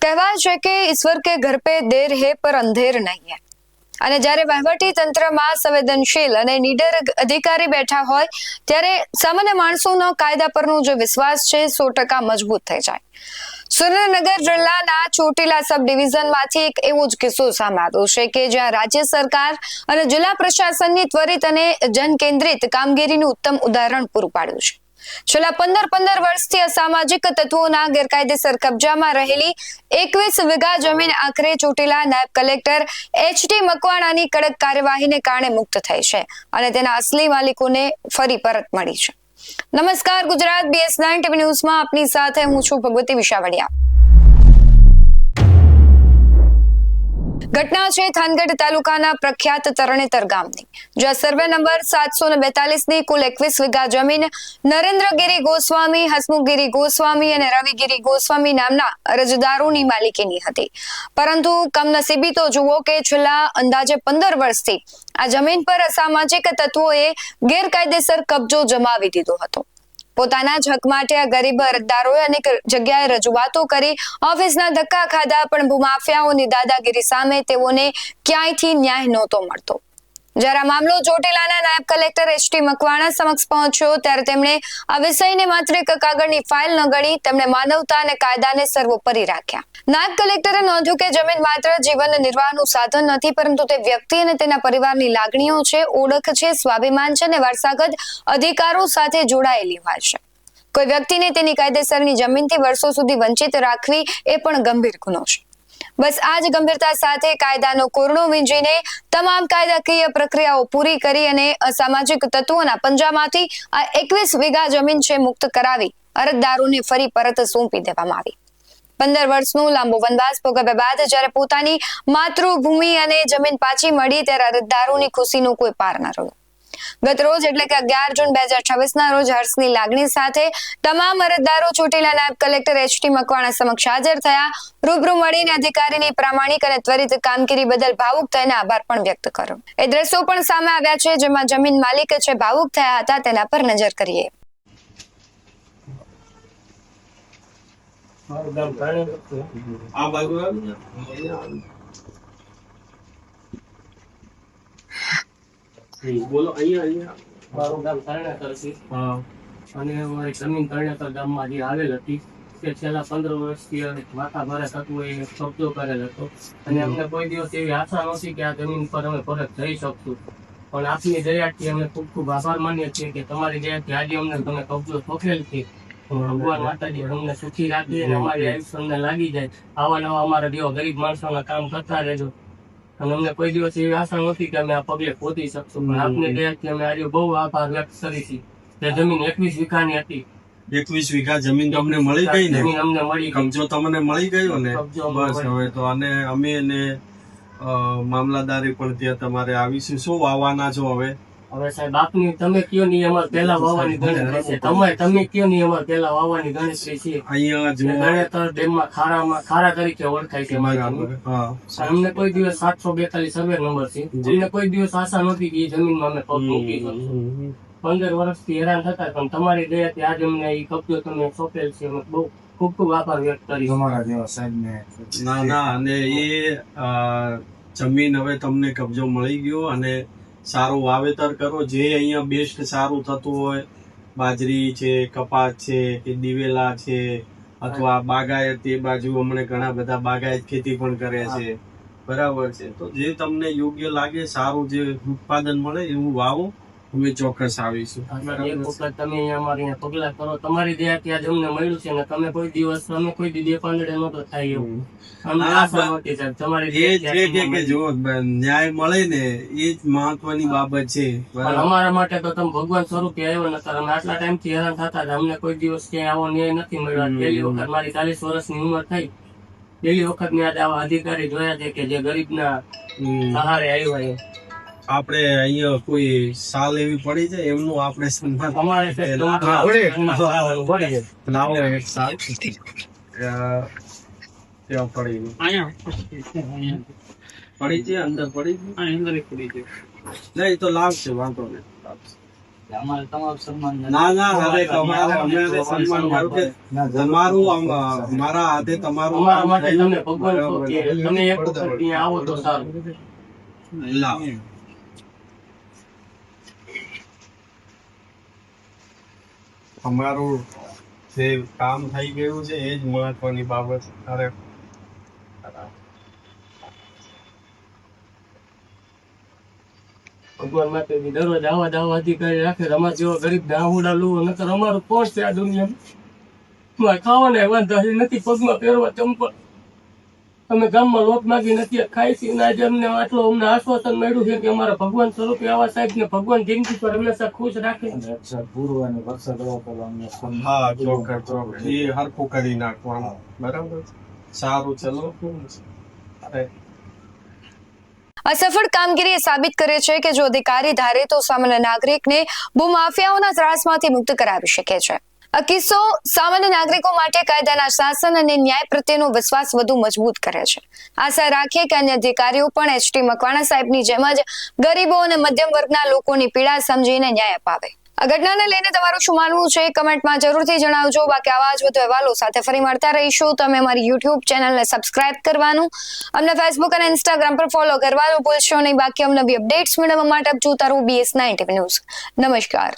કહેવાય છે કે ઈશ્વર કે ઘર પે દેર હે પર અંધેર નહીં હે। અને જ્યારે વહીવટી તંત્રમાં સંવેદનશીલ અને નીડર અધિકારી બેઠા હોય ત્યારે સામાન્ય માણસોનો કાયદા પરનો જે વિશ્વાસ છે 100% મજબૂત થઈ જાય। સુરેન્દ્રનગર જિલ્લાના ચોટીલા સબ ડિવિઝનમાંથી એક એવો જ કિસ્સો સામે આવ્યો છે કે જ્યાં રાજ્ય સરકાર અને જિલ્લા પ્રશાસનની ત્વરિત અને જનકેન્દ્રિત કામગીરીનું ઉત્તમ ઉદાહરણ પૂરું પાડ્યું છે। છેલ્લા 15 વર્ષથી અસામાજિક તત્વોના ગેરકાયદેસર કબજામાં રહેલી 21 વીઘા જમીન આખરે ચોટીલા નાયબ કલેક્ટર HT મકવાણાની કડક કાર્યવાહીને કારણે મુક્ત થઈ છે અને તેના અસલી માલિકોને ફરી પરત મળી છે। નમસ્કાર, ગુજરાત BS9 ટીવી ન્યૂઝમાં આપની સાથે હું છું ભગવતી વિશાવડિયા। ઘટના છે થાનગઢ તાલુકાના પ્રખ્યાત તરણેતર ગામની, જ્યાં સર્વે નંબર 742 ની કુલ 21 વીઘા જમીન નરેન્દ્રગીરી ગોસ્વામી, હસમુખગીરી ગોસ્વામી અને રવિગીરી ગોસ્વામી નામના અરજદારોની માલિકીની હતી। પરંતુ કમનસીબી તો જુઓ કે છેલ્લા અંદાજે 15 વર્ષથી આ જમીન પર અસામાજિક તત્વોએ ગેરકાયદેસર કબજો જમાવી દીધો હતો। પોતાના જ હક માટે આ ગરીબ અરજદારોએ અનેક જગ્યાએ રજૂઆતો કરી, ઓફિસના ધક્કા ખાધા, પણ ભૂમાફિયાઓની દાદાગીરી સામે તેઓને ક્યાંયથી ન્યાય નહોતો મળતો। જ્યારે આ મામલો ચોટીલાના નાયબ કલેક્ટર HT મકવાણા સમક્ષ પહોંચ્યો ત્યારે તેમણે આ વિષયને માત્ર એક કાગળની ફાઇલ ન ગણી, તેમણે માનવતા અને કાયદાને સર્વોપરી રાખ્યા। નાયબ કલેક્ટરે નોંધ્યું કે જમીન માત્ર જીવન નિર્વાહનું સાધન નથી, પરંતુ તે વ્યક્તિ અને તેના પરિવારની લાગણીઓ છે, ઓળખ છે, સ્વાભિમાન છે અને વારસાગત અધિકારો સાથે જોડાયેલી હોય છે। કોઈ વ્યક્તિને તેની કાયદેસરની જમીનથી વર્ષો સુધી વંચિત રાખવી એ પણ ગંભીર ગુનો છે। બસ આ જ ગંભીરતા સાથે કાયદાનો કોરડો વીંજીને તમામ કાયદાકીય પ્રક્રિયાઓ પૂરી કરી અને અસામાજિક તત્વોના પંજામાંથી આ 21 વીઘા જમીન છે મુક્ત કરાવી અરજદારોને ફરી પરત સોંપી દેવામાં આવી। 15 વર્ષનો લાંબો વનવાસ ભોગવ્યા બાદ જ્યારે પોતાની માતૃભૂમિ અને જમીન પાછી મળી ત્યારે અરજદારોની ખુશીનો કોઈ પાર ન રહ્યો। ગત રોજ એટલે કે 11 જૂન 2026 ના રોજ હર્ષની લાગણી સાથે તમામ અરજદારો ચોટીલા નાયબ કલેક્ટર HT મકવાણા સમક્ષ હાજર થયા। રૂબરૂ મળીને અધિકારીની પ્રામાણિક અને ત્વરિત કામગીરી બદલ ભાવુક થઈને આભાર પણ વ્યક્ત કર્યો। એ દ્રશ્યો પણ સામે આવ્યા છે જેમાં જમીન માલિક છે ભાવુક થયા હતા, તેના પર નજર કરીએ। આ બાજુ બોલો। અહીંયા મારું ગામ તરણેતર છે અને અમારી જમીન તરણેતર ગામમાં જે આવેલ હતી તે છેલ્લા 15 વર્ષથી માથા ભારે તત્વોએ કબજો કરેલ હતો અને અમને કોઈ દિવસ એવી આશા નહોતી કે આ જમીન પર અમે પરત જઈ શકશું, પણ આપની દયાથી અમે ખૂબ ખૂબ આભાર માનીએ છીએ કે તમારી દયાથી આજે અમને તમે કબજો સોંપેલ છે। ભગવાન માતાજી તમને સુખી રાખી અને અમારી આયુષ્ય અમને લાગી જાય, આવા નવા અમારા જેવા ગરીબ માણસોના કામ કરતા રહેજો। અને અમને કોઈ દિવસ એવી આશા નહોતી કે અમે આ પગલે પહોંચી શકશું, પણ આપની દયાથી અમે આજે બહુ આભાર વ્યક્ત કરી છે। તે જમીન 21 વીઘાની હતી। 21 વીઘા જમીન તમને મળી ગઈ ને? જમીન અમને મળી ગઈ, કબજો તમને મળી ગયો ને? બસ હવે તો અને અમે એને મામલાદારી પણ ત્યાં તમારે આવીશું। શું વાવવાના છો હવે? હવે સાહેબ આપની તમે કયો ની અમારે પહેલા વાવવાની ગણતરી છે, તમે કયો ની અમારે પહેલા વાવવાની ગણતરી છે। અહીંયા જો તરણેતર ડેમમાં ખારા તરીકે ઓળખાય છે મારી। અમને કોઈ દિવસ 742 સર્વે નંબર છે, અમને કોઈ દિવસ આશા નહોતી કે એ જમીનમાં અમે પગ મૂકી શકશું। 15 વર્ષથી હેરાન થતા, પણ તમારી દયાથી આજે અમને એ કબજો તમે સોંપેલ છે, અમે બહુ ખૂબ ખૂબ આભાર વ્યક્ત કરી તમારા જેવા સાહેબને। ના અને એ જમીન હવે તમને કબજો મળી ગયો અને સારું વાવેતર કરો, જે અહીંયા બેસ્ટ સારું થતું હોય, બાજરી છે, કપાસ છે કે દિવેલા છે અથવા બાગાયત, એ બાજુ હમણાં ઘણા બધા બાગાયત ખેતી પણ કરે છે, બરાબર છે। તો જે તમને યોગ્ય લાગે, સારું જે ઉત્પાદન મળે એવું વાવો, અમે ચોક્કસ આવીશું। એક વખત તમે અમારે અહીંયા પગલા કરો, તમારી દયાથી આજે અમને મળ્યું છે ને તમે કોઈ દિવસ અમે કોઈ દી પાંદડે નહોતો થાય એવું અમને આશા નહોતી સાહેબ, તમારી દયાથી જો ન્યાય મળે ને એ જ મહત્વની બાબત છે। અમારા માટે તો તમે ભગવાન સ્વરૂપે આવ્યો નતા, અમે આટલા ટાઈમ થી હેરાન થતા હતા, અમને કોઈ દિવસ ક્યાંય આવો ન્યાય નથી મળ્યો। પહેલી વખત મારી 40 વર્ષની ઉંમર થઈ, પહેલી વખત મેં આજે આવા અધિકારી જોયા છે કે જે ગરીબના સહારે આવ્યા। આપણે અહીંયા કોઈ સાલ એવી પડી છે એમનું આપણે સન્માન અમારે પડી છે, અંદર પડી છે નહીં તો લાવશે, વાંધો નહીં, અમારે તમારું સન્માન ના અરે તમારે અમે સન્માન મારું કે તમારું મારા હાથે તમારું અમારા માટે તમને ભગવાન કે તમે એક વખત અહીંયા આવો તો સારું. લાવ. અમારું જે કામ થઈ ગયું છે એ જ મહત્વની બાબત. અરે ભગવાન માટે બી દરરોજ આવા અધિકારી રાખે. અમારા જેવા ગરીબ ને આવુડા લુવો નકર અમારું કોણ છે આ દુનિયામાં? ખાવાના વાંધા નથી, પગમાં પહેરવા ચંપલ. અમે ગામમાં લોટ માગી નથી ખાઈ છીએ ને આજે અમને અમને આશ્વાસન મળ્યું છે કે અમારા ભગવાન સ્વરૂપે આવા સાહેબ ને ભગવાન જિંદગી પર હંમેશા ખુશ રાખે. હા ચોક્કસ એ હરખું કરી નાખવાનું. બરાબર, સારું, ચલો. અરે આ સફળ કામગીરી એ સાબિત કરે છે કે જો અધિકારી ધારે તો સામાન્ય નાગરિકને ભૂમાફિયાઓના ત્રાસમાંથી મુક્ત કરાવી શકે છે. આ કિસ્સો સામાન્ય નાગરિકો માટે કાયદાના શાસન અને ન્યાય પ્રત્યેનો વિશ્વાસ વધુ મજબૂત કરે છે. આશા રાખીએ કે અન્ય અધિકારીઓ પણ એચટી મકવાણા સાહેબની જેમ જ ગરીબો અને મધ્યમ વર્ગના લોકોની પીડા સમજીને ન્યાય અપાવે. આ ઘટનાને લઈને તમારું શું માનવું છે કમેન્ટમાં જરૂરથી જણાવજો. બાકી આવા જ વધુ અહેવાલો સાથે ફરી મળતા રહીશું. તમે અમારી યુટ્યુબ ચેનલને સબસ્ક્રાઇબ કરવાનું, અમને ફેસબુક અને ઇન્સ્ટાગ્રામ પર ફોલો કરવાનું ભૂલશો નહીં. બાકી અમને નવી અપડેટ્સ મેળવવા માટે આપ જોતા રહો BS9 TV ન્યૂઝ. નમસ્કાર.